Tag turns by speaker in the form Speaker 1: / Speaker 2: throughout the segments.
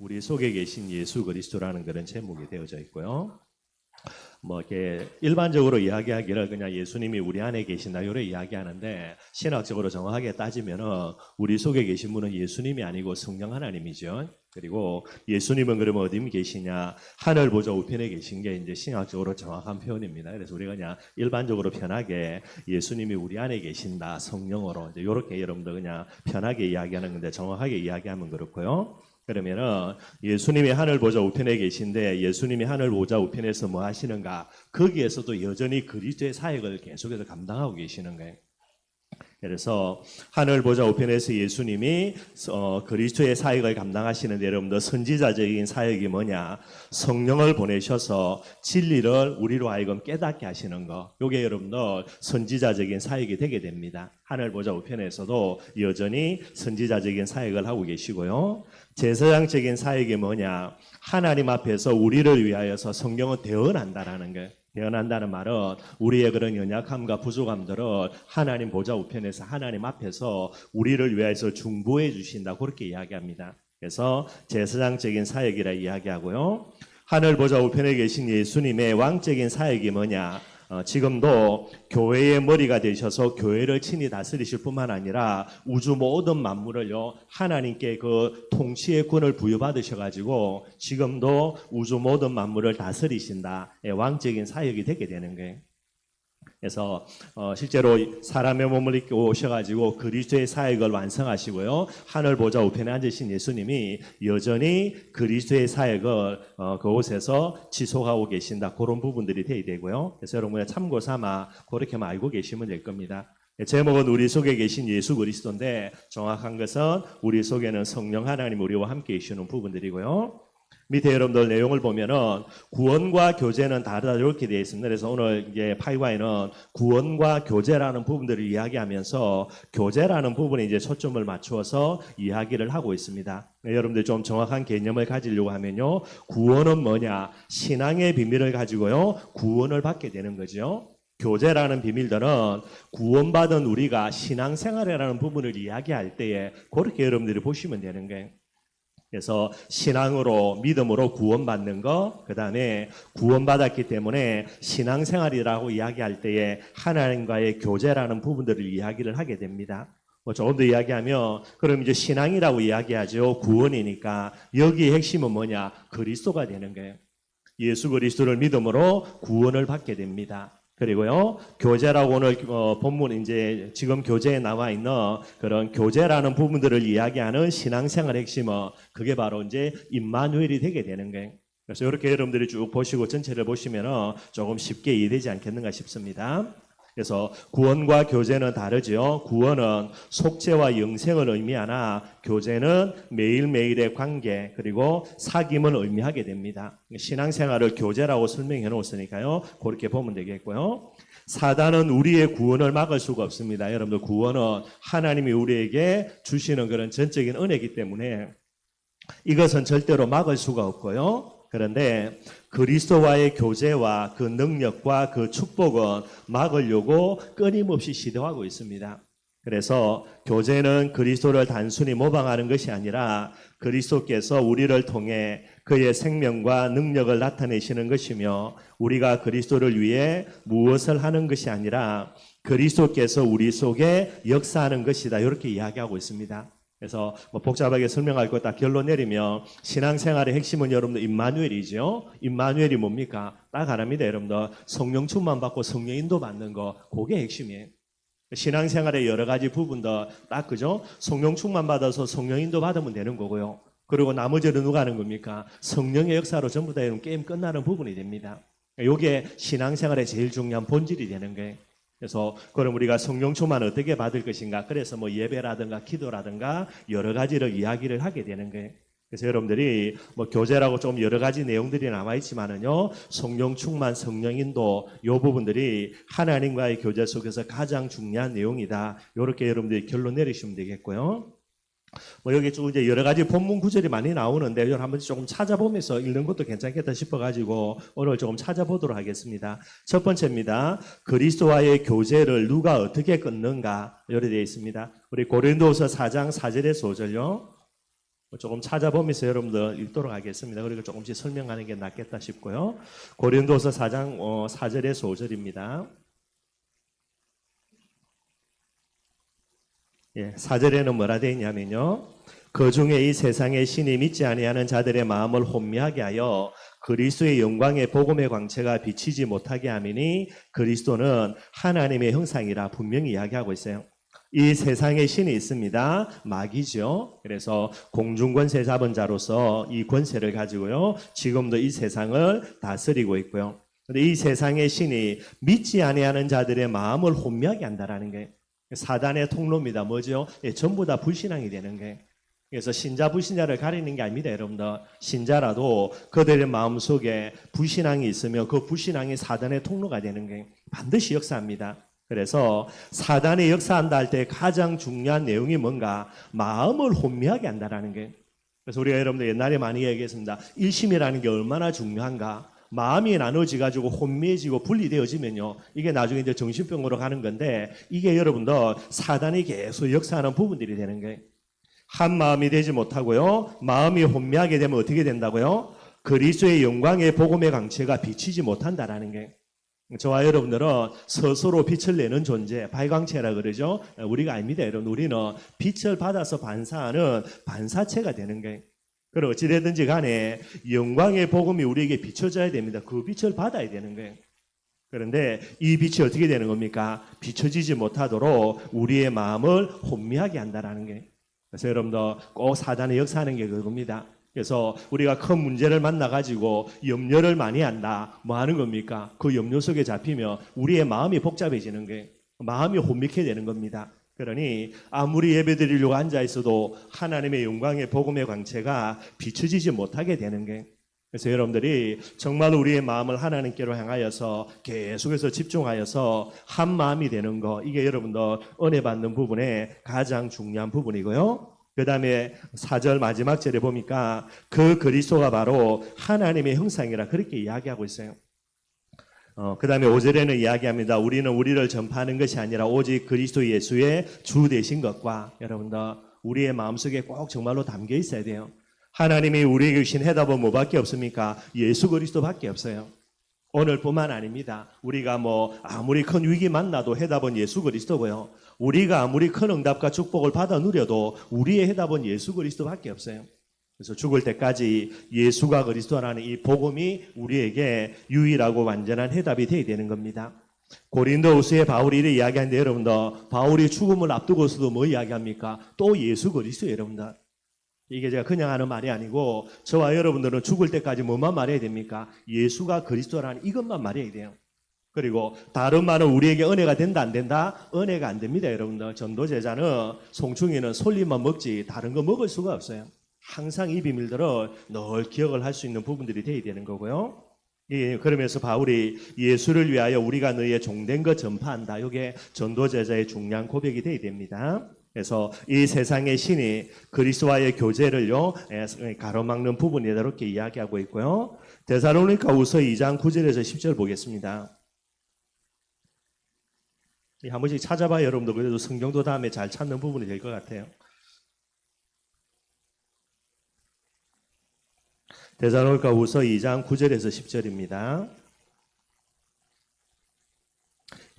Speaker 1: 우리 속에 계신 예수 그리스도라는 그런 제목이 되어져 있고요. 이렇게 일반적으로 이야기하기를 그냥 예수님이 우리 안에 계신다 이렇게 이야기하는데, 신학적으로 정확하게 따지면은 우리 속에 계신 분은 예수님이 아니고 성령 하나님이죠. 그리고 예수님은 그러면 어디 계시냐? 하늘 보좌 우편에 계신 게 이제 신학적으로 정확한 표현입니다. 그래서 우리가 그냥 일반적으로 편하게 예수님이 우리 안에 계신다, 성령으로 이제 이렇게 여러분들 그냥 편하게 이야기하는 건데, 정확하게 이야기하면 그렇고요. 그러면은 예수님이 하늘 보좌 우편에 계신데, 예수님이 하늘 보좌 우편에서 뭐 하시는가? 거기에서도 여전히 그리스도의 사역을 계속해서 감당하고 계시는 거예요. 그래서 하늘 보좌 우편에서 예수님이 그리스도의 사역을 감당하시는데, 여러분들 선지자적인 사역이 뭐냐? 성령을 보내셔서 진리를 우리로 하여금 깨닫게 하시는 거. 이게 여러분들 선지자적인 사역이 되게 됩니다. 하늘 보좌 우편에서도 여전히 선지자적인 사역을 하고 계시고요. 제사장적인 사역이 뭐냐? 하나님 앞에서 우리를 위하여서 성령은 대언한다라는 거예요. 대언한다는 말은 우리의 그런 연약함과 부족함들을 하나님 보좌 우편에서 하나님 앞에서 우리를 위해서 중보해 주신다, 그렇게 이야기합니다. 그래서 제사장적인 사역이라 이야기하고요. 하늘 보좌 우편에 계신 예수님의 왕적인 사역이 뭐냐? 지금도 교회의 머리가 되셔서 교회를 친히 다스리실 뿐만 아니라 우주 모든 만물을요, 하나님께 그 통치의 권을 부여받으셔가지고 지금도 우주 모든 만물을 다스리신다, 왕적인 사역이 되게 되는 거예요. 그래서 실제로 사람의 몸을 입고 오셔가지고 그리스도의 사역을 완성하시고요, 하늘 보좌 우편에 앉으신 예수님이 여전히 그리스도의 사역을 그곳에서 지속하고 계신다, 그런 부분들이 돼야 되고요. 그래서 여러분의 참고 삼아 그렇게만 알고 계시면 될 겁니다. 제목은 우리 속에 계신 예수 그리스도인데, 정확한 것은 우리 속에는 성령 하나님 우리와 함께 계시는 부분들이고요. 밑에 여러분들 내용을 보면은 구원과 교제는 다르다 이렇게 되어 있습니다. 그래서 오늘 이제 파이와이는 구원과 교제라는 부분들을 이야기하면서 교제라는 부분에 이제 초점을 맞추어서 이야기를 하고 있습니다. 여러분들 좀 정확한 개념을 가지려고 하면요, 구원은 뭐냐? 신앙의 비밀을 가지고요, 구원을 받게 되는 거죠. 교제라는 비밀들은 구원받은 우리가 신앙생활이라는 부분을 이야기할 때에 그렇게 여러분들이 보시면 되는 거예요. 그래서 신앙으로, 믿음으로 구원받는 거, 그 다음에 구원받았기 때문에 신앙생활이라고 이야기할 때에 하나님과의 교제라는 부분들을 이야기를 하게 됩니다. 조금 더 이야기하면, 그럼 이제 신앙이라고 이야기하죠. 구원이니까 여기의 핵심은 뭐냐? 그리스도가 되는 거예요. 예수 그리스도를 믿음으로 구원을 받게 됩니다. 그리고요, 교제라고 오늘 본문 이제 지금 교재에 나와 있는 그런 교제라는 부분들을 이야기하는 신앙생활의 핵심은 그게 바로 이제 임마누엘이 되게 되는 거예요. 그래서 이렇게 여러분들이 쭉 보시고 전체를 보시면은 조금 쉽게 이해되지 않겠는가 싶습니다. 그래서 구원과 교제는 다르죠. 구원은 속죄와 영생을 의미하나 교제는 매일매일의 관계, 그리고 사귐을 의미하게 됩니다. 신앙생활을 교제라고 설명해 놓았으니까요, 그렇게 보면 되겠고요. 사단은 우리의 구원을 막을 수가 없습니다. 여러분들, 구원은 하나님이 우리에게 주시는 그런 전적인 은혜이기 때문에 이것은 절대로 막을 수가 없고요. 그런데 그리스도와의 교제와 그 능력과 그 축복은 막으려고 끊임없이 시도하고 있습니다. 그래서 교제는 그리스도를 단순히 모방하는 것이 아니라 그리스도께서 우리를 통해 그의 생명과 능력을 나타내시는 것이며, 우리가 그리스도를 위해 무엇을 하는 것이 아니라 그리스도께서 우리 속에 역사하는 것이다, 이렇게 이야기하고 있습니다. 그래서 복잡하게 설명할 것 다 결론 내리면, 신앙생활의 핵심은 여러분들 임마누엘이죠. 임마누엘이 뭡니까? 딱 하나입니다. 여러분들, 성령 충만 받고 성령 인도 받는 거, 그게 핵심이에요. 신앙생활의 여러 가지 부분들 딱 그죠? 성령 충만 받아서 성령 인도 받으면 되는 거고요. 그리고 나머지는 누가 하는 겁니까? 성령의 역사로 전부 다 게임 끝나는 부분이 됩니다. 이게 신앙생활의 제일 중요한 본질이 되는 거예요. 그래서 그럼 우리가 성령 충만 어떻게 받을 것인가? 그래서 예배라든가 기도라든가 여러 가지를 이야기를 하게 되는 거예요. 그래서 여러분들이 교제라고 좀 여러 가지 내용들이 남아 있지만은요, 성령 충만, 성령 인도, 요 부분들이 하나님과의 교제 속에서 가장 중요한 내용이다, 이렇게 여러분들이 결론 내리시면 되겠고요. 여기 쭉 이제 여러 가지 본문 구절이 많이 나오는데, 이걸 한번 조금 찾아보면서 읽는 것도 괜찮겠다 싶어가지고 오늘 조금 찾아보도록 하겠습니다. 첫 번째입니다. 그리스도와의 교제를 누가 어떻게 끊는가, 이렇게 되어 있습니다. 우리 고린도서 4장 4절에서 5절요. 조금 찾아보면서 여러분들 읽도록 하겠습니다. 그리고 조금씩 설명하는 게 낫겠다 싶고요. 고린도서 4장 4절에서 5절입니다. 4절에는 뭐라 되어 있냐면요. 그 중에 이 세상의 신이 믿지 아니하는 자들의 마음을 혼미하게 하여 그리스도의 영광의 복음의 광채가 비치지 못하게 함이니 그리스도는 하나님의 형상이라 분명히 이야기하고 있어요. 이 세상에 신이 있습니다. 마귀죠. 그래서 공중권세 잡은 자로서 이 권세를 가지고요. 지금도 이 세상을 다스리고 있고요. 근데 이 세상의 신이 믿지 아니하는 자들의 마음을 혼미하게 한다라는 게 사단의 통로입니다. 뭐죠? 전부 다 불신앙이 되는 게. 그래서 신자 불신자를 가리는 게 아닙니다. 여러분들 신자라도 그들의 마음속에 불신앙이 있으면 그 불신앙이 사단의 통로가 되는 게 반드시 역사합니다. 그래서 사단이 역사한다 할 때 가장 중요한 내용이 뭔가 마음을 혼미하게 한다라는 게. 그래서 우리가 여러분들 옛날에 많이 얘기했습니다. 일심이라는 게 얼마나 중요한가. 마음이 나눠지가지고 혼미해지고 분리되어지면요. 이게 나중에 이제 정신병으로 가는 건데 이게 여러분들 사단이 계속 역사하는 부분들이 되는 거예요. 한 마음이 되지 못하고요. 마음이 혼미하게 되면 어떻게 된다고요? 그리스도의 영광의 복음의 광채가 비치지 못한다라는 게. 저와 여러분들은 스스로 빛을 내는 존재, 발광체라 그러죠. 우리가 아닙니다. 여러분, 우리는 빛을 받아서 반사하는 반사체가 되는 거예요. 그리고 어찌되든지 간에 영광의 복음이 우리에게 비춰져야 됩니다. 그 빛을 받아야 되는 거예요. 그런데 이 빛이 어떻게 되는 겁니까? 비춰지지 못하도록 우리의 마음을 혼미하게 한다라는 게. 그래서 여러분들 꼭 사단의 역사하는 게 그겁니다. 그래서 우리가 큰 문제를 만나가지고 염려를 많이 한다. 뭐 하는 겁니까? 그 염려 속에 잡히면 우리의 마음이 복잡해지는 게 마음이 혼미케 되는 겁니다. 그러니 아무리 예배드리려고 앉아있어도 하나님의 영광의 복음의 광채가 비춰지지 못하게 되는 게. 그래서 여러분들이 정말 우리의 마음을 하나님께로 향하여서 계속해서 집중하여서 한 마음이 되는 거, 이게 여러분들 은혜 받는 부분의 가장 중요한 부분이고요. 그 다음에 4절 마지막 절에 보니까 그 그리스도가 바로 하나님의 형상이라 그렇게 이야기하고 있어요. 그 다음에 5절에는 이야기합니다. 우리는 우리를 전파하는 것이 아니라 오직 그리스도 예수의 주 되신 것과 여러분들 우리의 마음속에 꼭 정말로 담겨 있어야 돼요. 하나님이 우리에게 주신 해답은 뭐밖에 없습니까? 예수 그리스도밖에 없어요. 오늘뿐만 아닙니다. 우리가 아무리 큰 위기 만나도 해답은 예수 그리스도고요. 우리가 아무리 큰 응답과 축복을 받아 누려도 우리의 해답은 예수 그리스도밖에 없어요. 그래서 죽을 때까지 예수가 그리스도라는 이 복음이 우리에게 유일하고 완전한 해답이 되어야 되는 겁니다. 고린도후서에 바울이 이렇게 이야기하는데 여러분들 바울이 죽음을 앞두고서도 뭐 이야기합니까? 또 예수 그리스도 여러분들. 이게 제가 그냥 하는 말이 아니고 저와 여러분들은 죽을 때까지 뭐만 말해야 됩니까? 예수가 그리스도라는 이것만 말해야 돼요. 그리고 다른 말은 우리에게 은혜가 된다 안 된다? 은혜가 안 됩니다. 여러분들 전도제자는 송충이는 솔잎만 먹지 다른 거 먹을 수가 없어요. 항상 이 비밀들을 늘 기억을 할 수 있는 부분들이 되어야 되는 거고요. 그러면서 바울이 예수를 위하여 우리가 너희의 종된 것 전파한다. 이게 전도제자의 중요한 고백이 되어야 됩니다. 그래서 이 세상의 신이 그리스도와의 교제를요 가로막는 부분이 이렇게 이야기하고 있고요. 데살로니가후서 2장 9절에서 10절 보겠습니다. 한 번씩 찾아봐요. 여러분도 그래도 성경도 다음에 잘 찾는 부분이 될 것 같아요. 데살로니가후서 2장 9절에서 10절입니다.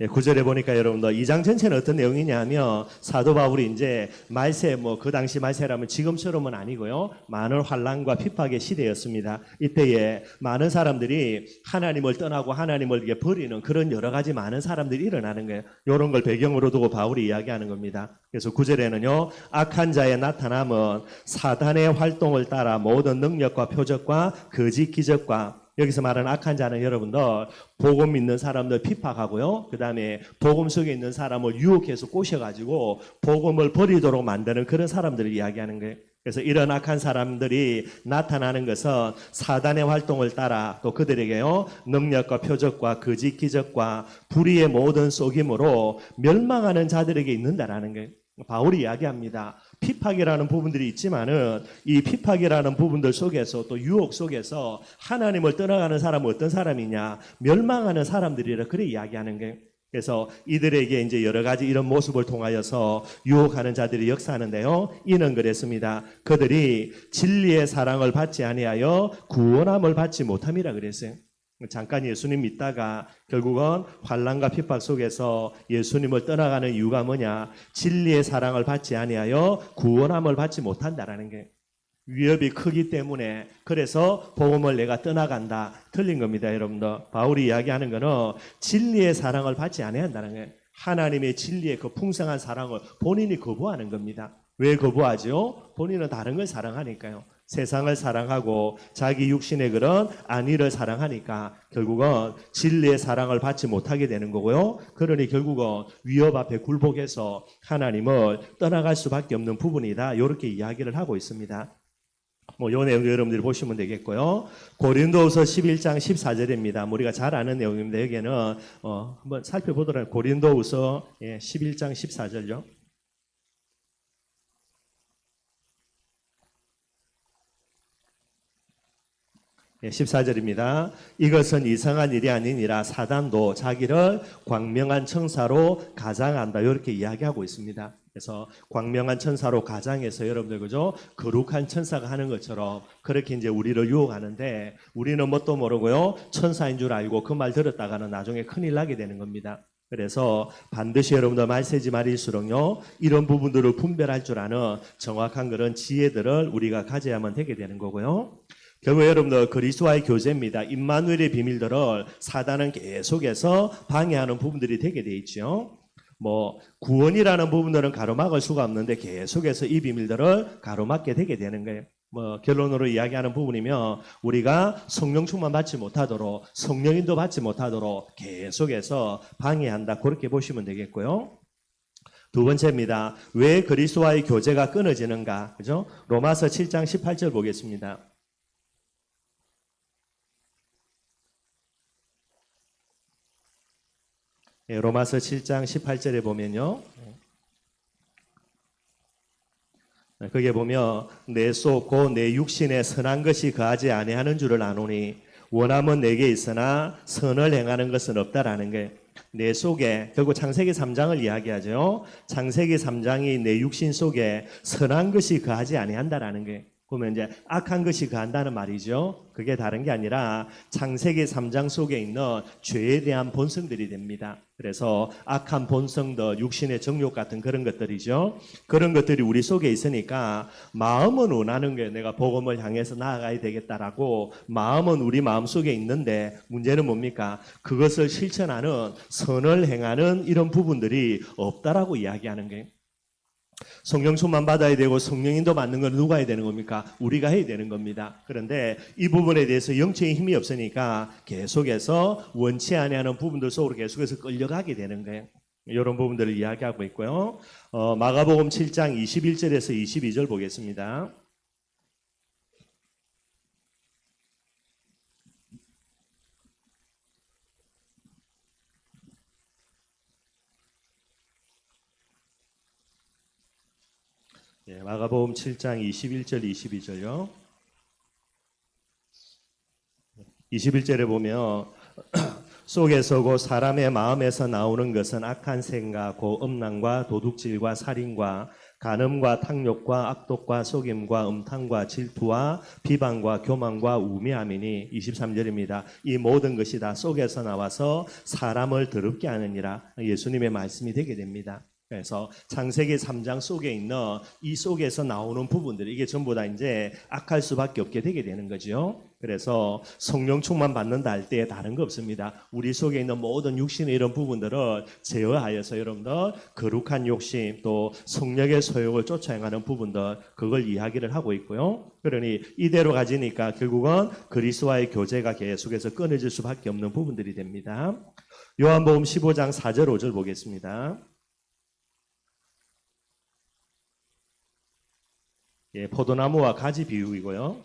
Speaker 1: 9절에 보니까 여러분들 2장 전체는 어떤 내용이냐 하면 사도 바울이 이제 말세 그 당시 말세라면 지금처럼은 아니고요. 많은 환난과 핍박의 시대였습니다. 이때에 많은 사람들이 하나님을 떠나고 하나님을 버리는 그런 여러 가지 많은 사람들이 일어나는 거예요. 이런 걸 배경으로 두고 바울이 이야기하는 겁니다. 그래서 9절에는요. 악한 자의 나타남은 사단의 활동을 따라 모든 능력과 표적과 거짓 기적과 여기서 말하는 악한 자는 여러분들 복음 믿는 사람들 핍박하고요. 그 다음에 복음 속에 있는 사람을 유혹해서 꼬셔가지고 복음을 버리도록 만드는 그런 사람들을 이야기하는 거예요. 그래서 이런 악한 사람들이 나타나는 것은 사단의 활동을 따라 또 그들에게요. 능력과 표적과 거짓 기적과 불의의 모든 속임으로 멸망하는 자들에게 있는다라는 거예요. 바울이 이야기합니다. 핍박이라는 부분들이 있지만은 이 핍박이라는 부분들 속에서 또 유혹 속에서 하나님을 떠나가는 사람은 어떤 사람이냐? 멸망하는 사람들이라 그래 이야기하는 거예요. 그래서 이들에게 이제 여러 가지 이런 모습을 통하여서 유혹하는 자들이 역사하는데요. 이는 그랬습니다. 그들이 진리의 사랑을 받지 아니하여 구원함을 받지 못함이라 그랬어요. 잠깐 예수님 믿다가 결국은 환난과 핍박 속에서 예수님을 떠나가는 이유가 뭐냐? 진리의 사랑을 받지 아니하여 구원함을 받지 못한다라는 게 위협이 크기 때문에 그래서 복음을 내가 떠나간다. 틀린 겁니다, 여러분들. 바울이 이야기하는 거는 진리의 사랑을 받지 아니해야 한다는 거예요. 하나님의 진리의 그 풍성한 사랑을 본인이 거부하는 겁니다. 왜 거부하죠? 본인은 다른 걸 사랑하니까요. 세상을 사랑하고 자기 육신의 그런 안위를 사랑하니까 결국은 진리의 사랑을 받지 못하게 되는 거고요. 그러니 결국은 위협 앞에 굴복해서 하나님을 떠나갈 수밖에 없는 부분이다. 이렇게 이야기를 하고 있습니다. 요 내용 여러분들이 보시면 되겠고요. 고린도후서 11장 14절입니다. 우리가 잘 아는 내용입니다. 여기에는 한번 살펴보도록 고린도후서 11장 14절요. 14절입니다. 이것은 이상한 일이 아니니라 사단도 자기를 광명한 천사로 가장한다. 이렇게 이야기하고 있습니다. 그래서 광명한 천사로 가장해서 여러분들 그죠? 거룩한 천사가 하는 것처럼 그렇게 이제 우리를 유혹하는데 우리는 뭣도 모르고요. 천사인 줄 알고 그 말 들었다가는 나중에 큰일 나게 되는 겁니다. 그래서 반드시 여러분들 말세지 말일수록요. 이런 부분들을 분별할 줄 아는 정확한 그런 지혜들을 우리가 가져야만 되게 되는 거고요. 결국 여러분들 그리스도와의 교제입니다. 임마누엘의 비밀들을 사단은 계속해서 방해하는 부분들이 되게 돼 있죠. 구원이라는 부분들은 가로막을 수가 없는데 계속해서 이 비밀들을 가로막게 되게 되는 거예요. 결론으로 이야기하는 부분이면 우리가 성령 충만 받지 못하도록 성령인도 받지 못하도록 계속해서 방해한다. 그렇게 보시면 되겠고요. 두 번째입니다. 왜 그리스도와의 교제가 끊어지는가? 그죠? 로마서 7장 18절 보겠습니다. 로마서 7장 18절에 보면요. 거기에 보면 내 속 곧 내 육신에 선한 것이 거하지 아니하는 줄을 아노니 원함은 내게 있으나 선을 행하는 것은 없다라는 게 내 속에 결국 창세기 3장을 이야기하죠. 창세기 3장이 내 육신 속에 선한 것이 거하지 아니한다라는 게 그러면 이제 악한 것이 거한다는 말이죠. 그게 다른 게 아니라 창세기 3장 속에 있는 죄에 대한 본성들이 됩니다. 그래서 악한 본성들, 육신의 정욕 같은 그런 것들이죠. 그런 것들이 우리 속에 있으니까 마음은 원하는 게 내가 복음을 향해서 나아가야 되겠다라고 마음은 우리 마음 속에 있는데 문제는 뭡니까? 그것을 실천하는 선을 행하는 이런 부분들이 없다라고 이야기하는 거예요. 성령 충만 받아야 되고 성령인도 받는 건 누가 해야 되는 겁니까? 우리가 해야 되는 겁니다. 그런데 이 부분에 대해서 영적인 힘이 없으니까 계속해서 원치 아니하는 부분들 속으로 계속해서 끌려가게 되는 거예요. 이런 부분들을 이야기하고 있고요. 마가복음 7장 21절에서 22절 보겠습니다. 마가복음 7장 21절 22절요. 21절에 보면 속에서 곧 사람의 마음에서 나오는 것은 악한 생각, 곧 음란과 도둑질과 살인과 간음과 탕욕과 악독과 속임과 음탕과 질투와 비방과 교만과 우매함이니 23절입니다. 이 모든 것이 다 속에서 나와서 사람을 더럽게 하느니라. 예수님의 말씀이 되게 됩니다. 그래서 창세기 3장 속에 있는 이 속에서 나오는 부분들 이게 전부 다 이제 악할 수밖에 없게 되게 되는 거죠. 그래서 성령 충만 받는다 할 때 다른 거 없습니다. 우리 속에 있는 모든 육신의 이런 부분들을 제어하여서 여러분들 거룩한 욕심 또 성령의 소욕을 쫓아 행하는 부분들 그걸 이야기를 하고 있고요. 그러니 이대로 가지니까 결국은 그리스도와의 교제가 계속해서 끊어질 수밖에 없는 부분들이 됩니다. 요한복음 15장 4절 5절 보겠습니다. 포도나무와 가지 비유이고요.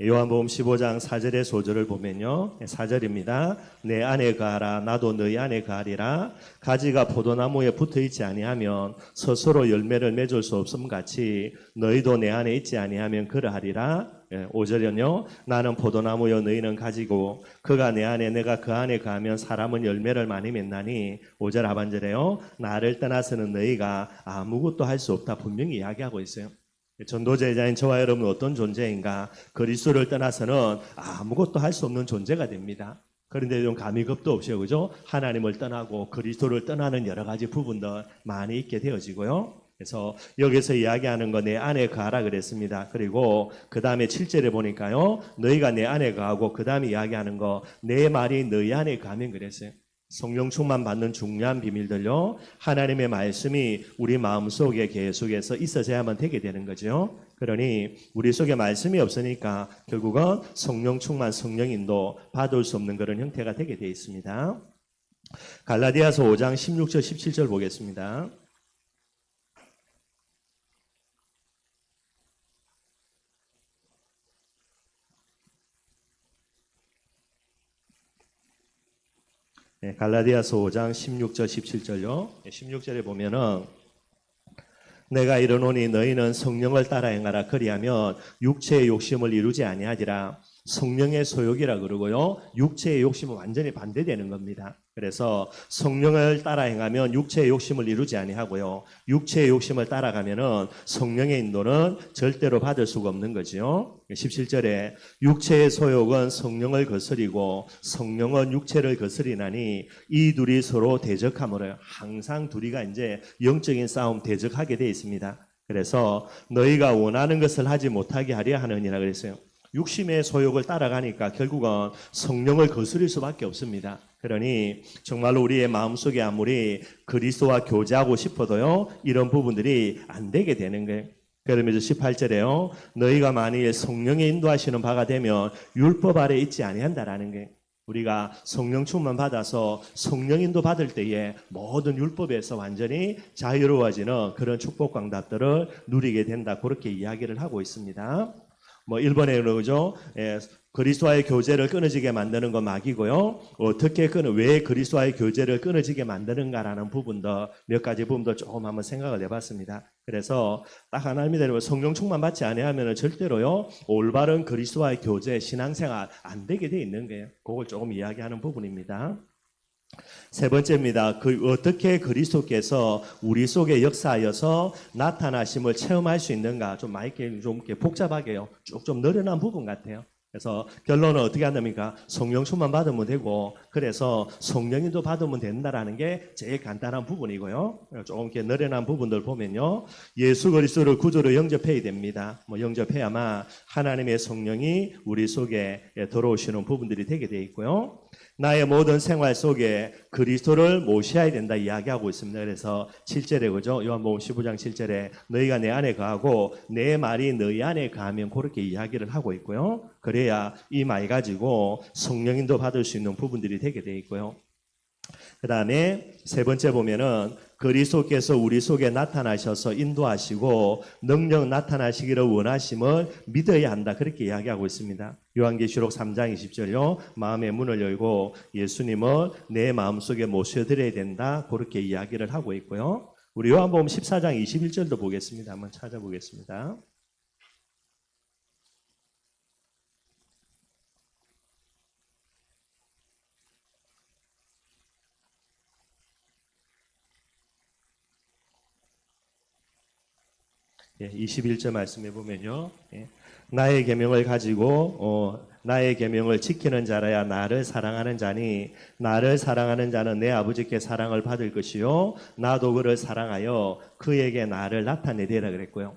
Speaker 1: 요한복음 15장 4절의 소절을 보면요. 4절입니다. 내 안에 거하라 나도 너희 안에 거하리라. 가지가 포도나무에 붙어있지 아니하면 스스로 열매를 맺을 수 없음 같이 너희도 내 안에 있지 아니하면 그러하리라. 5절은요. 나는 포도나무여 너희는 가지고 그가 내 안에 내가 그 안에 가면 사람은 열매를 많이 맺나니 5절 하반절에요. 나를 떠나서는 너희가 아무것도 할 수 없다 분명히 이야기하고 있어요. 전도제자인 저와 여러분은 어떤 존재인가? 그리스도를 떠나서는 아무것도 할 수 없는 존재가 됩니다. 그런데 좀 감히 겁도 없이요, 그죠? 하나님을 떠나고 그리스도를 떠나는 여러 가지 부분들 많이 있게 되어지고요. 그래서 여기서 이야기하는 거 내 안에 거하라 그랬습니다. 그리고 그 다음에 7절에 보니까요, 너희가 내 안에 거하고 그 다음에 이야기하는 거 내 말이 너희 안에 거하면 그랬어요. 성령 충만 받는 중요한 비밀들요, 하나님의 말씀이 우리 마음속에 계속해서 있어야만 되게 되는 거죠. 그러니 우리 속에 말씀이 없으니까 결국은 성령 충만, 성령 인도 받을 수 없는 그런 형태가 되게 되어 있습니다. 갈라디아서 5장 16절 17절 보겠습니다. 갈라디아서 5장 16절 17절요. 16절에 보면은 내가 이르노니 너희는 성령을 따라 행하라. 그리하면 육체의 욕심을 이루지 아니하리라. 성령의 소욕이라 그러고요. 육체의 욕심은 완전히 반대되는 겁니다. 그래서 성령을 따라 행하면 육체의 욕심을 이루지 아니하고요. 육체의 욕심을 따라가면은 성령의 인도는 절대로 받을 수가 없는 거죠. 17절에 육체의 소욕은 성령을 거스리고 성령은 육체를 거스리나니 이 둘이 서로 대적하므로 항상 둘이가 이제 영적인 싸움 대적하게 되어 있습니다. 그래서 너희가 원하는 것을 하지 못하게 하려 하느니라 그랬어요. 육심의 소욕을 따라가니까 결국은 성령을 거스릴 수밖에 없습니다. 그러니 정말로 우리의 마음속에 아무리 그리스도와 교제하고 싶어도요, 이런 부분들이 안 되게 되는 거예요. 그러면서 18절에요. 너희가 만일 성령의 인도하시는 바가 되면 율법 아래 있지 아니한다라는 거예요. 우리가 성령 충만 받아서 성령 인도 받을 때에 모든 율법에서 완전히 자유로워지는 그런 축복 광답들을 누리게 된다. 그렇게 이야기를 하고 있습니다. 뭐 일본에 그러죠. 그리스도와의 교제를 끊어지게 만드는 건 막이고요. 어떻게 왜 그리스도와의 교제를 끊어지게 만드는가라는 부분도 몇 가지 부분도 조금 한번 생각을 해봤습니다. 그래서 딱 하나님이 성령 충만 받지 아니하면 절대로요, 올바른 그리스도와의 교제, 신앙생활 안 되게 돼 있는 거예요. 그걸 조금 이야기하는 부분입니다. 세 번째입니다. 어떻게 그리스도께서 우리 속에 역사하여서 나타나심을 체험할 수 있는가? 좀 이렇게 복잡하게요. 쭉 좀 늘어난 부분 같아요. 그래서 결론은 어떻게 한답니까? 성령 충만 받으면 되고, 그래서 성령인도 받으면 된다라는 게 제일 간단한 부분이고요. 조금 이렇게 늘어난 부분들 보면요, 예수 그리스도를 구주로 영접해야 됩니다. 영접해야만 하나님의 성령이 우리 속에 들어오시는 부분들이 되게 돼 있고요. 나의 모든 생활 속에 그리스도를 모셔야 된다 이야기하고 있습니다. 그래서 7절에 그죠? 요한복음 15장 7절에 너희가 내 안에 거하고 내 말이 너희 안에 거하면 그렇게 이야기를 하고 있고요. 그래야 이 말 가지고 성령인도 받을 수 있는 부분들이 되게 돼 있고요. 그 다음에 세 번째 보면은 그리스도께서 우리 속에 나타나셔서 인도하시고 능력 나타나시기를 원하심을 믿어야 한다. 그렇게 이야기하고 있습니다. 요한계시록 3장 20절요. 마음의 문을 열고 예수님을 내 마음속에 모셔드려야 된다. 그렇게 이야기를 하고 있고요. 우리 요한복음 14장 21절도 보겠습니다. 한번 찾아보겠습니다. 예, 21절 말씀해 보면요. 나의 계명을 가지고 나의 계명을 지키는 자라야 나를 사랑하는 자니 나를 사랑하는 자는 내 아버지께 사랑을 받을 것이요 나도 그를 사랑하여 그에게 나를 나타내리라 그랬고요.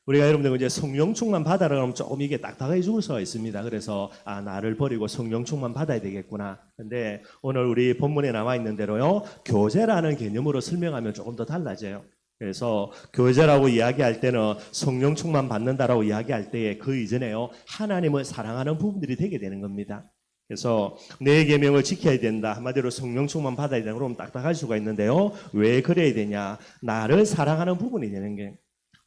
Speaker 1: 우리가 여러분들 이제 성령 충만 받아라 그러면 조금 이게 딱딱해 죽을 수가 있습니다. 그래서 나를 버리고 성령 충만 받아야 되겠구나. 근데 오늘 우리 본문에 나와 있는 대로요, 교제라는 개념으로 설명하면 조금 더 달라져요. 그래서 교제라고 이야기할 때는 성령 충만 받는다라고 이야기할 때에 그 이전에요, 하나님을 사랑하는 부분들이 되게 되는 겁니다. 그래서 내 계명을 지켜야 된다. 한마디로 성령 충만 받아야 된다. 그러면 딱딱할 수가 있는데요. 왜 그래야 되냐? 나를 사랑하는 부분이 되는 게,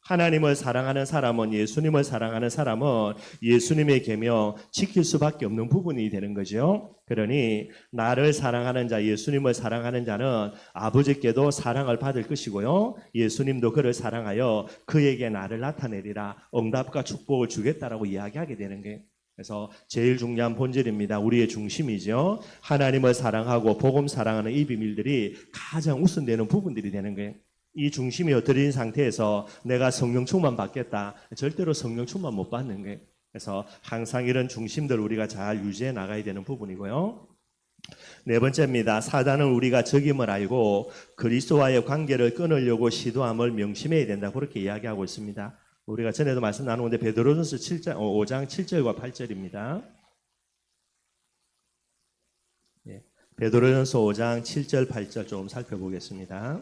Speaker 1: 하나님을 사랑하는 사람은, 예수님을 사랑하는 사람은 예수님의 계명 지킬 수밖에 없는 부분이 되는 거죠. 그러니 나를 사랑하는 자, 예수님을 사랑하는 자는 아버지께도 사랑을 받을 것이고요, 예수님도 그를 사랑하여 그에게 나를 나타내리라, 응답과 축복을 주겠다라고 이야기하게 되는 거예요. 그래서 제일 중요한 본질입니다. 우리의 중심이죠. 하나님을 사랑하고 복음 사랑하는 이 비밀들이 가장 우선되는 부분들이 되는 거예요. 이 중심이 엎드린 상태에서 내가 성령 충만 받겠다, 절대로 성령 충만 못 받는 거예요. 그래서 항상 이런 중심들 우리가 잘 유지해 나가야 되는 부분이고요. 네 번째입니다. 사단은 우리가 적임을 알고 그리스도와의 관계를 끊으려고 시도함을 명심해야 된다, 그렇게 이야기하고 있습니다. 우리가 전에도 말씀 나누는데 베드로전서 5장 7절과 8절입니다. 베드로전서 5장 7절 8절 좀 살펴보겠습니다.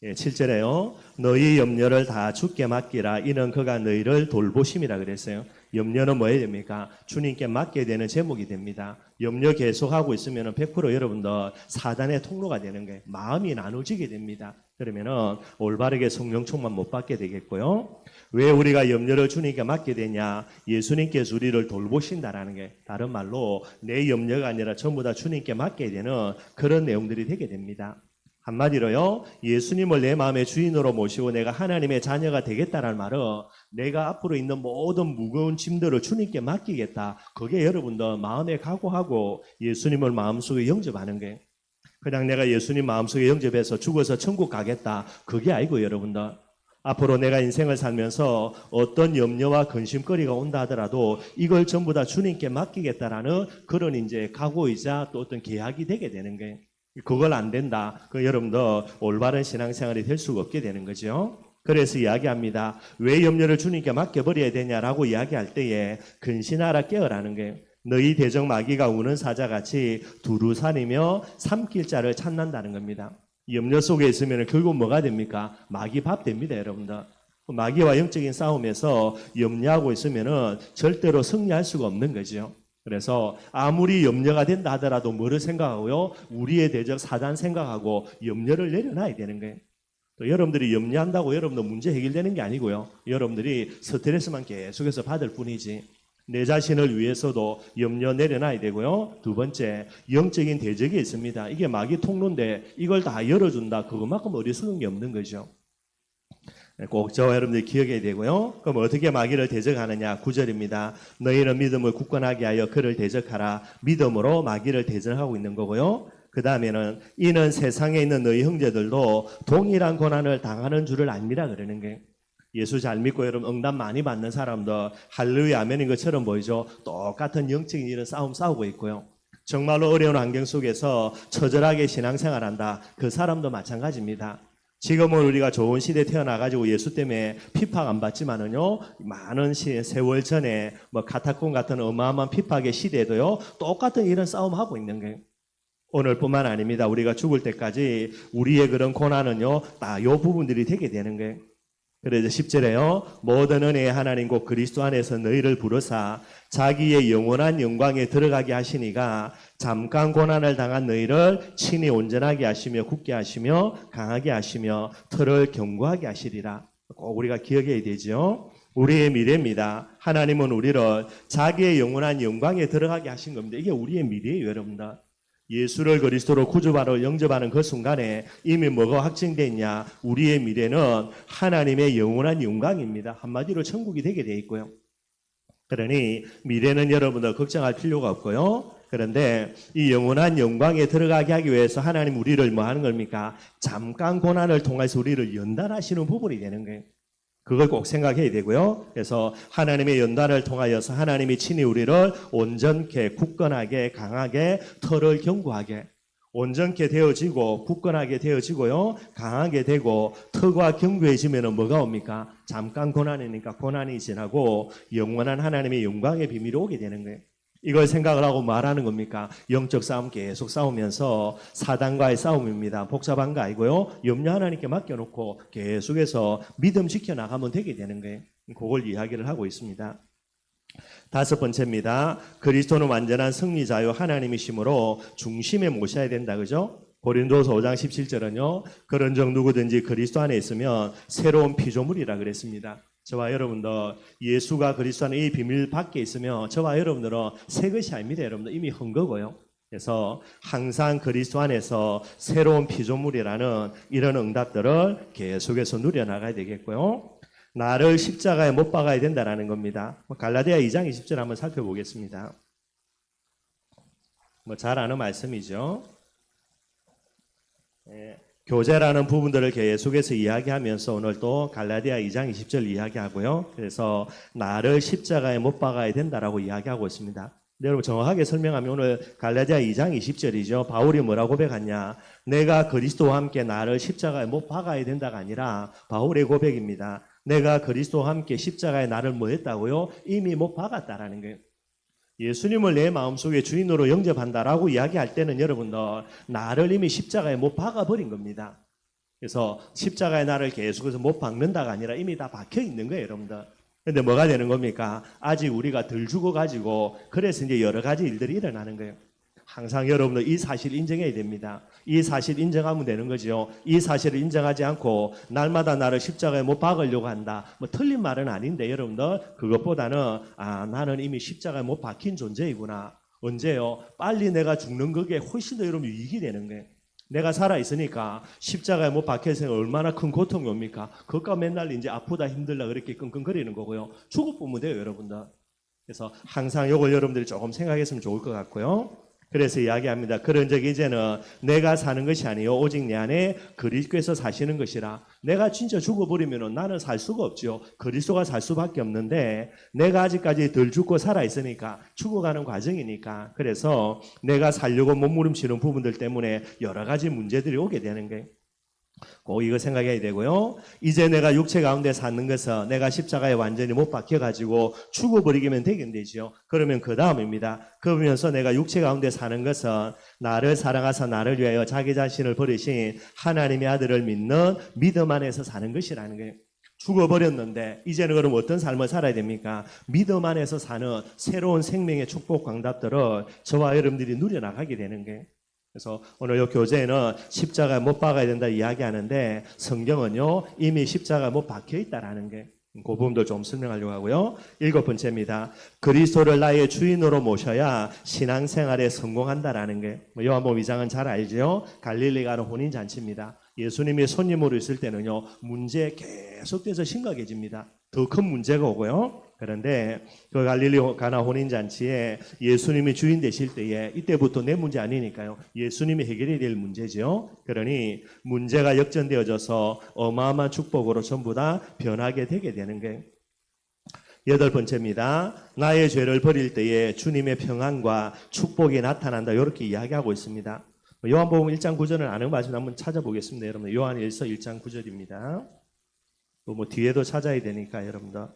Speaker 1: 7절에요. 너희 염려를 다 주께 맡기라. 이는 그가 너희를 돌보심이라 그랬어요. 염려는 뭐 해야 됩니까? 주님께 맡게 되는 제목이 됩니다. 염려 계속하고 있으면 100% 여러분들 사단의 통로가 되는 거예요. 마음이 나눠지게 됩니다. 그러면은 올바르게 성령 충만 못 받게 되겠고요. 왜 우리가 염려를 주님께 맡게 되냐? 예수님께서 우리를 돌보신다라는 게, 다른 말로 내 염려가 아니라 전부 다 주님께 맡게 되는 그런 내용들이 되게 됩니다. 한마디로요, 예수님을 내 마음의 주인으로 모시고 내가 하나님의 자녀가 되겠다는 말은 내가 앞으로 있는 모든 무거운 짐들을 주님께 맡기겠다, 그게 여러분들 마음에 각오하고 예수님을 마음속에 영접하는 게, 그냥 내가 예수님 마음속에 영접해서 죽어서 천국 가겠다, 그게 아니고 여러분들 앞으로 내가 인생을 살면서 어떤 염려와 근심거리가 온다 하더라도 이걸 전부 다 주님께 맡기겠다라는 그런 이제 각오이자 또 어떤 계약이 되게 되는 거예요. 그걸 안 된다, 그 여러분들 올바른 신앙생활이 될 수가 없게 되는 거죠. 그래서 이야기합니다. 왜 염려를 주님께 맡겨버려야 되냐라고 이야기할 때에 근신하라 깨어라는 거예요. 너희 대적 마귀가 우는 사자같이 두루 사니며 삼킬 자를 찾는다는 겁니다. 염려 속에 있으면 결국 뭐가 됩니까? 마귀 밥 됩니다, 여러분들. 마귀와 영적인 싸움에서 염려하고 있으면 절대로 승리할 수가 없는 거죠. 그래서 아무리 염려가 된다 하더라도 뭐를 생각하고요? 우리의 대적 사단 생각하고 염려를 내려놔야 되는 거예요. 또 여러분들이 염려한다고 여러분들 문제 해결되는 게 아니고요, 여러분들이 스트레스만 계속해서 받을 뿐이지, 내 자신을 위해서도 염려 내려놔야 되고요. 두 번째, 영적인 대적이 있습니다. 이게 마귀 통로인데 이걸 다 열어준다, 그것만큼 어리석은 게 없는 거죠. 꼭 저와 여러분들이 기억해야 되고요. 그럼 어떻게 마귀를 대적하느냐? 9절입니다. 너희는 믿음을 굳건하게 하여 그를 대적하라. 믿음으로 마귀를 대적하고 있는 거고요. 그 다음에는 이는 세상에 있는 너희 형제들도 동일한 고난을 당하는 줄을 압니다, 그러는 게, 예수 잘 믿고 여러분 응답 많이 받는 사람들 할렐루야 아멘인 것처럼 보이죠. 똑같은 영적인 이런 싸움 싸우고 있고요. 정말로 어려운 환경 속에서 처절하게 신앙생활한다, 그 사람도 마찬가지입니다. 지금은 우리가 좋은 시대에 태어나가지고 예수 때문에 핍박 안 받지만은요, 많은 세월 전에 뭐 카타콤 같은 어마어마한 핍박의 시대에도요, 똑같은 이런 싸움하고 있는 거예요. 오늘뿐만 아닙니다. 우리가 죽을 때까지 우리의 그런 고난은요, 다 이 부분들이 되게 되는 거예요. 그래서 10절에요. 모든 은혜의 하나님 곧 그리스도 안에서 너희를 부르사 자기의 영원한 영광에 들어가게 하시니가 잠깐 고난을 당한 너희를 친히 온전하게 하시며 굳게 하시며 강하게 하시며 털을 견고하게 하시리라. 꼭 우리가 기억해야 되죠. 우리의 미래입니다. 하나님은 우리를 자기의 영원한 영광에 들어가게 하신 겁니다. 이게 우리의 미래예요, 여러분들. 예수를 그리스도로 구주바로 영접하는 그 순간에 이미 뭐가 확정되어 있냐? 우리의 미래는 하나님의 영원한 영광입니다. 한마디로 천국이 되게 되어 있고요. 그러니 미래는 여러분들 걱정할 필요가 없고요. 그런데 이 영원한 영광에 들어가게 하기 위해서 하나님 우리를 뭐 하는 겁니까? 잠깐 고난을 통해서 우리를 연단하시는 부분이 되는 거예요. 그걸 꼭 생각해야 되고요. 그래서 하나님의 연단을 통하여서 하나님이 친히 우리를 온전케, 굳건하게, 강하게, 털을 견고하게, 온전케 되어지고 굳건하게 되어지고요, 강하게 되고 털과 견고해지면 뭐가 옵니까? 잠깐 고난이니까 고난이 지나고 영원한 하나님의 영광의 비밀이 오게 되는 거예요. 이걸 생각을 하고 말하는 겁니까? 영적 싸움 계속 싸우면서 사단과의 싸움입니다. 복잡한 거 아니고요. 염려 하나님께 맡겨놓고 계속해서 믿음 지켜나가면 되게 되는 거예요. 그걸 이야기를 하고 있습니다. 다섯 번째입니다. 그리스도는 완전한 승리자요 하나님이시므로 중심에 모셔야 된다, 그죠? 고린도서 5장 17절은요. 그런즉 누구든지 그리스도 안에 있으면 새로운 피조물이라 그랬습니다. 저와 여러분도 예수가 그리스도 안에 이 비밀 밖에 있으면 저와 여러분들은 새 것이 아닙니다. 여러분들 이미 헌 거고요. 그래서 항상 그리스도 안에서 새로운 피조물이라는 이런 응답들을 계속해서 누려나가야 되겠고요. 나를 십자가에 못 박아야 된다는 겁니다. 갈라디아 2장 20절 한번 살펴보겠습니다. 잘 아는 말씀이죠. 교제라는 부분들을 계속해서 이야기하면서 오늘 또 갈라디아 2장 20절 이야기하고요. 그래서 나를 십자가에 못 박아야 된다라고 이야기하고 있습니다. 여러분 정확하게 설명하면 오늘 갈라디아 2장 20절이죠. 바울이 뭐라고 고백하냐? 내가 그리스도와 함께 나를 십자가에 못 박아야 된다가 아니라 바울의 고백입니다. 내가 그리스도와 함께 십자가에 나를 뭐 했다고요? 이미 못 박았다라는 거예요. 예수님을 내 마음속에 주인으로 영접한다라고 이야기할 때는 여러분들 나를 이미 십자가에 못 박아버린 겁니다. 그래서 십자가에 나를 계속해서 못 박는다가 아니라 이미 다 박혀 있는 거예요, 여러분들. 근데 뭐가 되는 겁니까? 아직 우리가 덜 죽어가지고 그래서 이제 여러 가지 일들이 일어나는 거예요. 항상 여러분들 이 사실 인정해야 됩니다. 이 사실 인정하면 되는 거죠. 이 사실을 인정하지 않고 날마다 나를 십자가에 못 박으려고 한다. 틀린 말은 아닌데 여러분들 그것보다는 나는 이미 십자가에 못 박힌 존재이구나. 언제요? 빨리 내가 죽는 그게 훨씬 더 여러분 유익이 되는 거예요. 내가 살아있으니까 십자가에 못 박혀서 얼마나 큰 고통이 옵니까? 그것과 맨날 이제 아프다 힘들다 그렇게 끙끙거리는 거고요. 죽어보면 돼요, 여러분들. 그래서 항상 이걸 여러분들이 조금 생각했으면 좋을 것 같고요. 그래서 이야기합니다. 그런즉 이제는 내가 사는 것이 아니요 오직 내 안에 그리스도께서 사시는 것이라. 내가 진짜 죽어버리면 나는 살 수가 없지요. 그리스도가 살 수밖에 없는데 내가 아직까지 덜 죽고 살아있으니까 죽어가는 과정이니까 그래서 내가 살려고 몸부림치는 부분들 때문에 여러 가지 문제들이 오게 되는 거예요. 꼭 이거 생각해야 되고요. 이제 내가 육체 가운데 사는 것은 내가 십자가에 완전히 못 박혀가지고 죽어버리기면 되겠죠. 그러면 그 다음입니다. 그러면서 내가 육체 가운데 사는 것은 나를 사랑하사 나를 위하여 자기 자신을 버리신 하나님의 아들을 믿는 믿음 안에서 사는 것이라는 거예요. 죽어버렸는데 이제는 그럼 어떤 삶을 살아야 됩니까? 믿음 안에서 사는 새로운 생명의 축복 광답들을 저와 여러분들이 누려나가게 되는 거예요. 그래서 오늘 이 교재에는 십자가에 못 박아야 된다 이야기하는데 성경은요 이미 십자가에 못 박혀 있다라는 게 그 부분도 좀 설명하려고 하고요. 7번째입니다. 그리스도를 나의 주인으로 모셔야 신앙생활에 성공한다라는 게 요한복음 2장은 잘 알죠. 갈릴리 가는 혼인잔치입니다. 예수님이 손님으로 있을 때는요 문제 계속돼서 심각해집니다. 더 큰 문제가 오고요. 그런데 그 갈릴리 가나 혼인잔치에 예수님이 주인 되실 때에 이때부터 내 문제 아니니까요. 예수님이 해결해야 될 문제죠. 그러니 문제가 역전되어져서 어마어마한 축복으로 전부 다 변하게 되게 되는 거예요. 8번째입니다. 나의 죄를 버릴 때에 주님의 평안과 축복이 나타난다. 이렇게 이야기하고 있습니다. 요한복음 1장 9절을 아는 말씀 한번 찾아보겠습니다. 여러분 요한일서 1장 9절입니다. 또 뒤에도 찾아야 되니까 여러분들.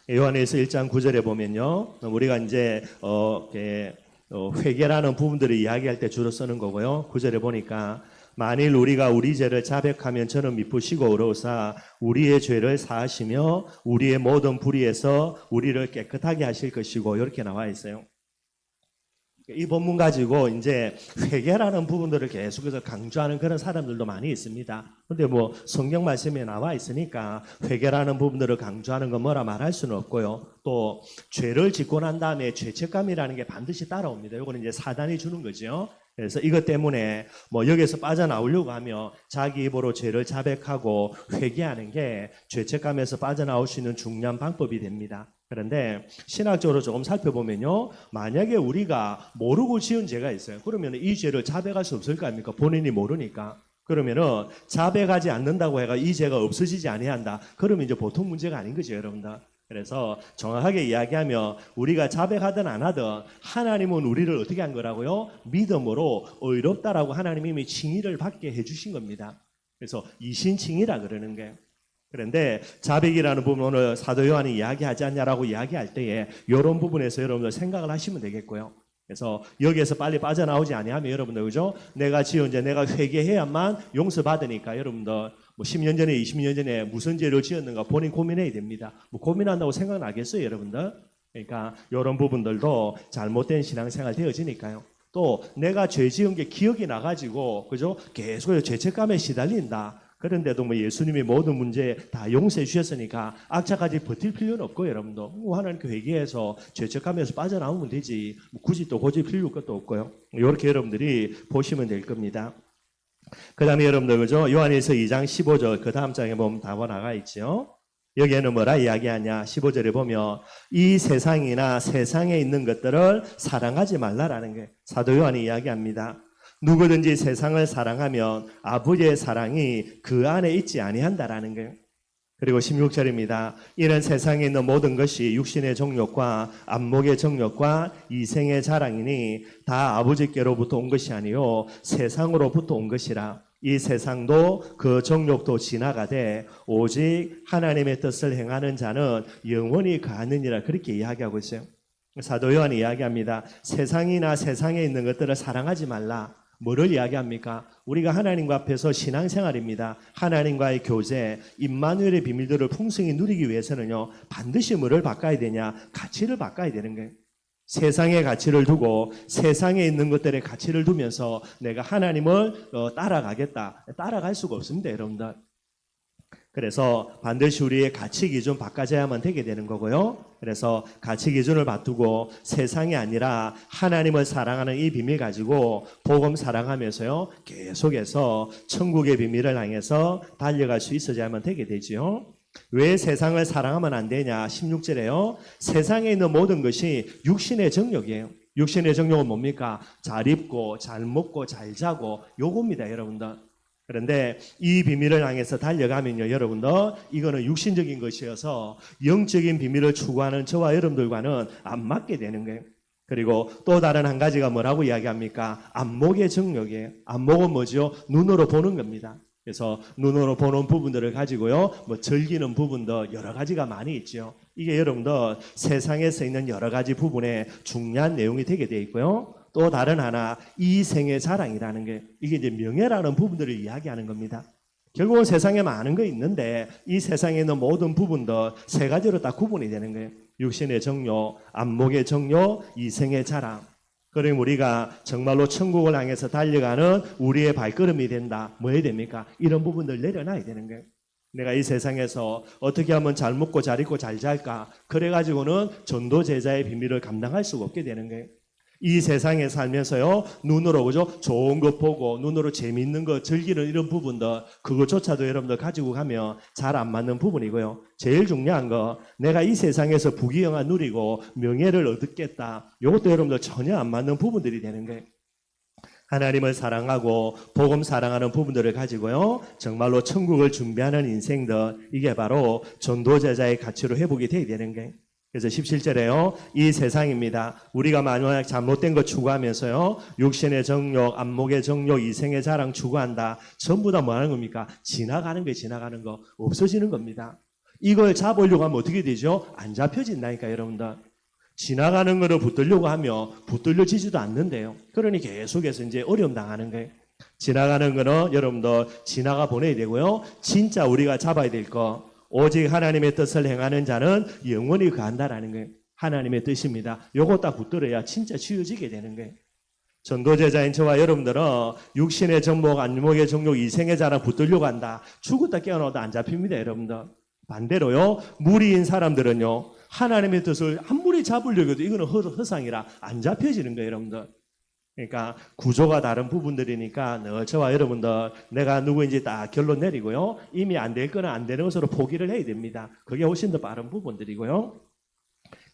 Speaker 1: 요한일서 1장 9절에 보면요. 우리가 이제 회개라는 부분들을 이야기할 때 주로 쓰는 거고요. 9절에 보니까 만일 우리가 우리 죄를 자백하면 저는 미쁘시고 의로우사 우리의 죄를 사하시며 우리의 모든 불의에서 우리를 깨끗하게 하실 것이고 이렇게 나와 있어요. 이 본문 가지고 이제 회개라는 부분들을 계속해서 강조하는 그런 사람들도 많이 있습니다. 근데 성경 말씀에 나와 있으니까 회개라는 부분들을 강조하는 건 뭐라 말할 수는 없고요. 또 죄를 짓고 난 다음에 죄책감이라는 게 반드시 따라옵니다. 이거는 이제 사단이 주는 거죠. 그래서 이것 때문에 여기서 빠져나오려고 하면 자기 입으로 죄를 자백하고 회개하는 게 죄책감에서 빠져나올 수 있는 중요한 방법이 됩니다. 그런데 신학적으로 조금 살펴보면요. 만약에 우리가 모르고 지은 죄가 있어요. 그러면 이 죄를 자백할 수 없을 거 아닙니까? 본인이 모르니까. 그러면은 자백하지 않는다고 해가 이 죄가 없어지지 아니한다. 그러면 이제 보통 문제가 아닌 거죠, 여러분들. 그래서 정확하게 이야기하면 우리가 자백하든 안 하든 하나님은 우리를 어떻게 한 거라고요? 믿음으로 의롭다라고 하나님이 이미 칭의를 받게 해주신 겁니다. 그래서 이신칭의라 그러는 거예요. 그런데 자백이라는 부분 오늘 사도 요한이 이야기하지 않냐라고 이야기할 때에 이런 부분에서 여러분들 생각을 하시면 되겠고요. 그래서 여기에서 빨리 빠져나오지 아니하면 여러분들 그죠? 내가 지은 죄 내가 회개해야만 용서받으니까 여러분들 10년 전에 20년 전에 무슨 죄를 지었는가 본인 고민해야 됩니다. 고민한다고 생각나겠어요, 여러분들? 그러니까 이런 부분들도 잘못된 신앙생활 되어지니까요. 또 내가 죄 지은 게 기억이 나가지고 그죠? 계속 죄책감에 시달린다. 그런데도 뭐 예수님이 모든 문제 다 용서해 주셨으니까 악착까지 버틸 필요는 없고 여러분도 하나님께 회개해서 죄책감에서 빠져나오면 되지 뭐 굳이 또 고칠 필요 것도 없고요. 이렇게 여러분들이 보시면 될 겁니다. 그 다음에 여러분들 그죠? 요한일서 2장 15절 그 다음 장에 보면 답이 나가 있죠. 여기에는 뭐라 이야기하냐 15절에 보면 이 세상이나 세상에 있는 것들을 사랑하지 말라라는 게 사도 요한이 이야기합니다. 누구든지 세상을 사랑하면 아버지의 사랑이 그 안에 있지 아니한다라는 거예요. 그리고 16절입니다. 이는 세상에 있는 모든 것이 육신의 정욕과 안목의 정욕과 이생의 자랑이니 다 아버지께로부터 온 것이 아니요 세상으로부터 온 것이라. 이 세상도 그 정욕도 지나가되 오직 하나님의 뜻을 행하는 자는 영원히 가느니라 그렇게 이야기하고 있어요. 사도 요한이 이야기합니다. 세상이나 세상에 있는 것들을 사랑하지 말라. 뭐를 이야기합니까? 우리가 하나님과 앞에서 신앙생활입니다. 하나님과의 교제, 임마누엘의 비밀들을 풍성히 누리기 위해서는요. 반드시 뭐를 바꿔야 되냐? 가치를 바꿔야 되는 거예요. 세상의 가치를 두고 세상에 있는 것들의 가치를 두면서 내가 하나님을 따라가겠다. 따라갈 수가 없습니다, 여러분들. 그래서 반드시 우리의 가치 기준 바꿔야만 되게 되는 거고요. 그래서 가치 기준을 바꾸고 세상이 아니라 하나님을 사랑하는 이 비밀 가지고 복음 사랑하면서요. 계속해서 천국의 비밀을 향해서 달려갈 수 있어야만 되게 되지요. 왜 세상을 사랑하면 안 되냐? 16절에요. 세상에 있는 모든 것이 육신의 정욕이에요. 육신의 정욕은 뭡니까? 잘 입고 잘 먹고 잘 자고 요겁니다, 여러분들. 그런데 이 비밀을 향해서 달려가면요, 여러분들 이거는 육신적인 것이어서 영적인 비밀을 추구하는 저와 여러분들과는 안 맞게 되는 거예요. 그리고 또 다른 한 가지가 뭐라고 이야기합니까? 안목의 정욕이에요. 안목은 뭐죠? 눈으로 보는 겁니다. 그래서 눈으로 보는 부분들을 가지고요, 뭐 즐기는 부분도 여러 가지가 많이 있죠. 이게 여러분들 세상에서 있는 여러 가지 부분에 중요한 내용이 되게 되어 있고요. 또 다른 하나 이생의 자랑이라는 게 이게 이제 명예라는 부분들을 이야기하는 겁니다. 결국은 세상에 많은 거 있는데 이 세상에 있는 모든 부분들 세 가지로 딱 구분이 되는 거예요. 육신의 정욕, 안목의 정욕, 이생의 자랑. 그러면 우리가 정말로 천국을 향해서 달려가는 우리의 발걸음이 된다. 뭐 해야 됩니까? 이런 부분들 내려놔야 되는 거예요. 내가 이 세상에서 어떻게 하면 잘 먹고 잘 입고 잘 잘까? 그래가지고는 전도 제자의 비밀을 감당할 수가 없게 되는 거예요. 이 세상에 살면서요, 눈으로, 그죠? 좋은 거 보고, 눈으로 재밌는 거 즐기는 이런 부분들, 그것조차도 여러분들 가지고 가면 잘 안 맞는 부분이고요. 제일 중요한 거, 내가 이 세상에서 부귀영화 누리고 명예를 얻겠다. 이것도 여러분들 전혀 안 맞는 부분들이 되는 거예요. 하나님을 사랑하고 복음 사랑하는 부분들을 가지고요. 정말로 천국을 준비하는 인생들, 이게 바로 전도제자의 가치로 회복이 되어야 되는 거예요. 그래서 17절에요. 이 세상입니다. 우리가 만약 잘못된 거 추구하면서요. 육신의 정욕, 안목의 정욕, 이생의 자랑 추구한다. 전부 다 뭐 하는 겁니까? 지나가는 거예요. 지나가는 거. 없어지는 겁니다. 이걸 잡으려고 하면 어떻게 되죠? 안 잡혀진다니까 여러분들. 지나가는 거를 붙들려고 하면 붙들려지지도 않는데요. 그러니 계속해서 이제 어려움 당하는 거예요. 지나가는 거는 여러분들 지나가 보내야 되고요. 진짜 우리가 잡아야 될 거. 오직 하나님의 뜻을 행하는 자는 영원히 간다라는 거예요. 하나님의 뜻입니다. 요거 딱 붙들어야 진짜 치유지게 되는 거예요. 전도제자인 저와 여러분들은 육신의 정목, 안목의 정욕, 이생의 자랑 붙들려고 한다. 죽었다 깨어나도 안 잡힙니다, 여러분들. 반대로요, 무리인 사람들은요, 하나님의 뜻을 아무리 잡으려고 해도 이거는 허상이라 안 잡혀지는 거예요, 여러분들. 그러니까 구조가 다른 부분들이니까 늘 저와 여러분들 내가 누구인지 딱 결론 내리고요. 이미 안 될 거는 안 되는 것으로 포기를 해야 됩니다. 그게 훨씬 더 빠른 부분들이고요.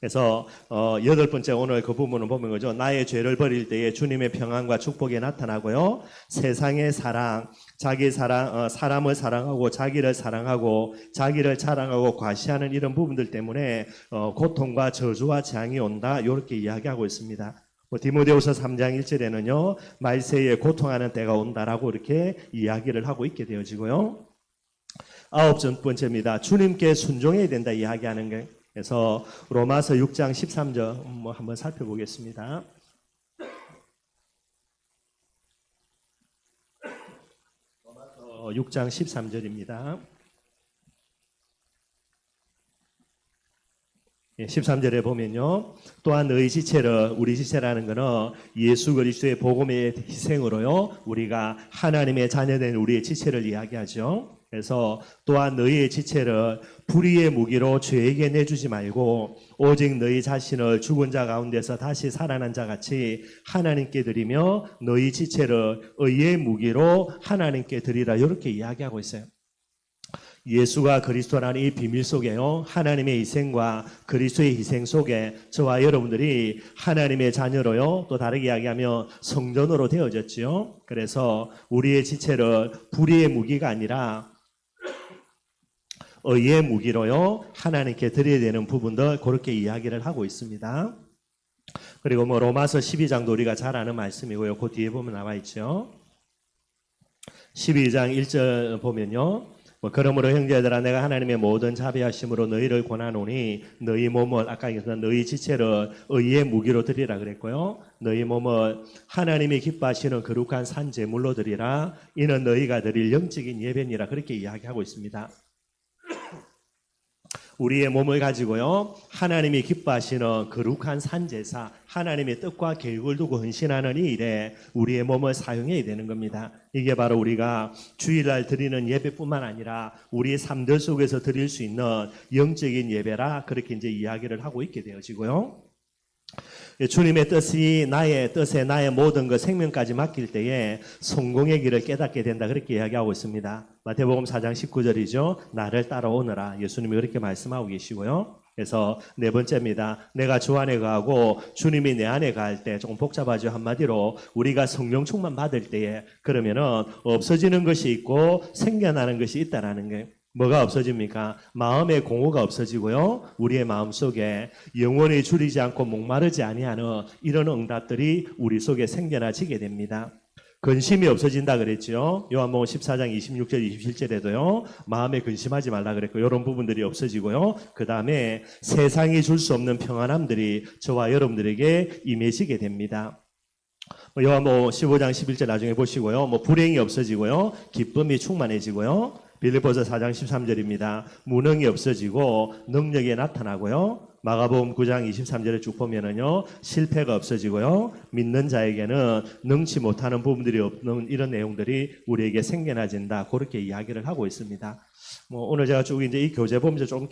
Speaker 1: 그래서 8번째 오늘 그 부분을 보면 거죠. 나의 죄를 버릴 때에 주님의 평안과 축복이 나타나고요. 세상의 사랑, 자기 사랑, 사람을 사랑하고 자기를 사랑하고 자기를 자랑하고 과시하는 이런 부분들 때문에 고통과 저주와 재앙이 온다. 이렇게 이야기하고 있습니다. 디모데후서 3장 1절에는요. 말세에 고통하는 때가 온다라고 이렇게 이야기를 하고 있게 되어지고요. 9번째입니다. 주님께 순종해야 된다 이야기하는 거예요. 그래서 로마서 6장 13절 한번 살펴보겠습니다. 로마서 6장 13절입니다. 13절에 보면요. 또한 너희 지체를, 우리 지체라는 것은 예수 그리스도의 복음의 희생으로요. 우리가 하나님의 자녀된 우리의 지체를 이야기하죠. 그래서 또한 너희의 지체를 불의의 무기로 죄에게 내주지 말고 오직 너희 자신을 죽은 자 가운데서 다시 살아난 자 같이 하나님께 드리며 너희 지체를 의의 무기로 하나님께 드리라. 이렇게 이야기하고 있어요. 예수가 그리스도라는 이 비밀 속에요. 하나님의 희생과 그리스도의 희생 속에 저와 여러분들이 하나님의 자녀로요. 또 다르게 이야기하면 성전으로 되어졌지요. 그래서 우리의 지체를 불의의 무기가 아니라 의의 무기로요. 하나님께 드려야 되는 부분들 그렇게 이야기를 하고 있습니다. 그리고 로마서 12장도 우리가 잘 아는 말씀이고요. 그 뒤에 보면 나와 있죠. 12장 1절 보면요. 그러므로 형제들아 내가 하나님의 모든 자비하심으로 너희를 권하노니 너희 몸을 아까 얘기했던 너희 지체를 의의 무기로 드리라 그랬고요. 너희 몸을 하나님이 기뻐하시는 거룩한 산 제물로 드리라. 이는 너희가 드릴 영적인 예배니라. 그렇게 이야기하고 있습니다. 우리의 몸을 가지고요. 하나님이 기뻐하시는 거룩한 산제사, 하나님의 뜻과 계획을 두고 헌신하는 이 일에 우리의 몸을 사용해야 되는 겁니다. 이게 바로 우리가 주일날 드리는 예배뿐만 아니라 우리의 삶들 속에서 드릴 수 있는 영적인 예배라 그렇게 이제 이야기를 하고 있게 되어지고요. 주님의 뜻이 나의 뜻에 나의 모든 것 생명까지 맡길 때에 성공의 길을 깨닫게 된다. 그렇게 이야기하고 있습니다. 마태복음 4장 19절이죠. 나를 따라오너라. 예수님이 그렇게 말씀하고 계시고요. 그래서 네 번째입니다. 내가 주 안에 거하고 주님이 내 안에 거할 때 조금 복잡하죠. 한마디로 우리가 성령 충만 받을 때에 그러면은 없어지는 것이 있고 생겨나는 것이 있다라는 거예요. 뭐가 없어집니까? 마음의 공허가 없어지고요. 우리의 마음속에 영원히 줄이지 않고 목마르지 아니하는 이런 응답들이 우리 속에 생겨나지게 됩니다. 근심이 없어진다 그랬죠. 요한복음 14장 26절 27절에도요. 마음에 근심하지 말라 그랬고 이런 부분들이 없어지고요. 그 다음에 세상이 줄 수 없는 평안함들이 저와 여러분들에게 임해지게 됩니다. 요한복음 15장 11절 나중에 보시고요. 불행이 없어지고요. 기쁨이 충만해지고요. 빌립보서 4장 13절입니다. 무능이 없어지고 능력이 나타나고요. 마가복음 9장 23절에 쭉 보면은요. 실패가 없어지고요. 믿는 자에게는 능치 못하는 부분들이 없는 이런 내용들이 우리에게 생겨나진다. 그렇게 이야기를 하고 있습니다. 오늘 제가 쭉 이제 이 교재 보면서 좀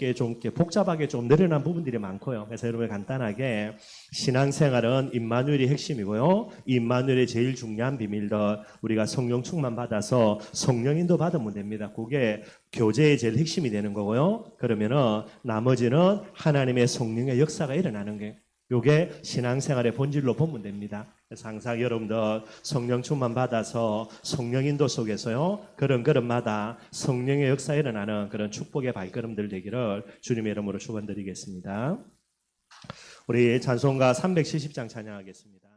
Speaker 1: 복잡하게 좀 늘어난 부분들이 많고요. 그래서 여러분 간단하게 신앙생활은 임마누엘이 핵심이고요. 임마누엘의 제일 중요한 비밀들 우리가 성령 충만 받아서 성령인도 받으면 됩니다. 그게 교재의 제일 핵심이 되는 거고요. 그러면은 나머지는 하나님의 성령의 역사가 일어나는 게 요게 신앙생활의 본질로 보면 됩니다. 그래서 항상 여러분들 성령 충만 받아서 성령인도 속에서요. 걸음걸음마다 성령의 역사에 일어나는 그런 축복의 발걸음들 되기를 주님의 이름으로 축원드리겠습니다. 우리 찬송가 370장 찬양하겠습니다.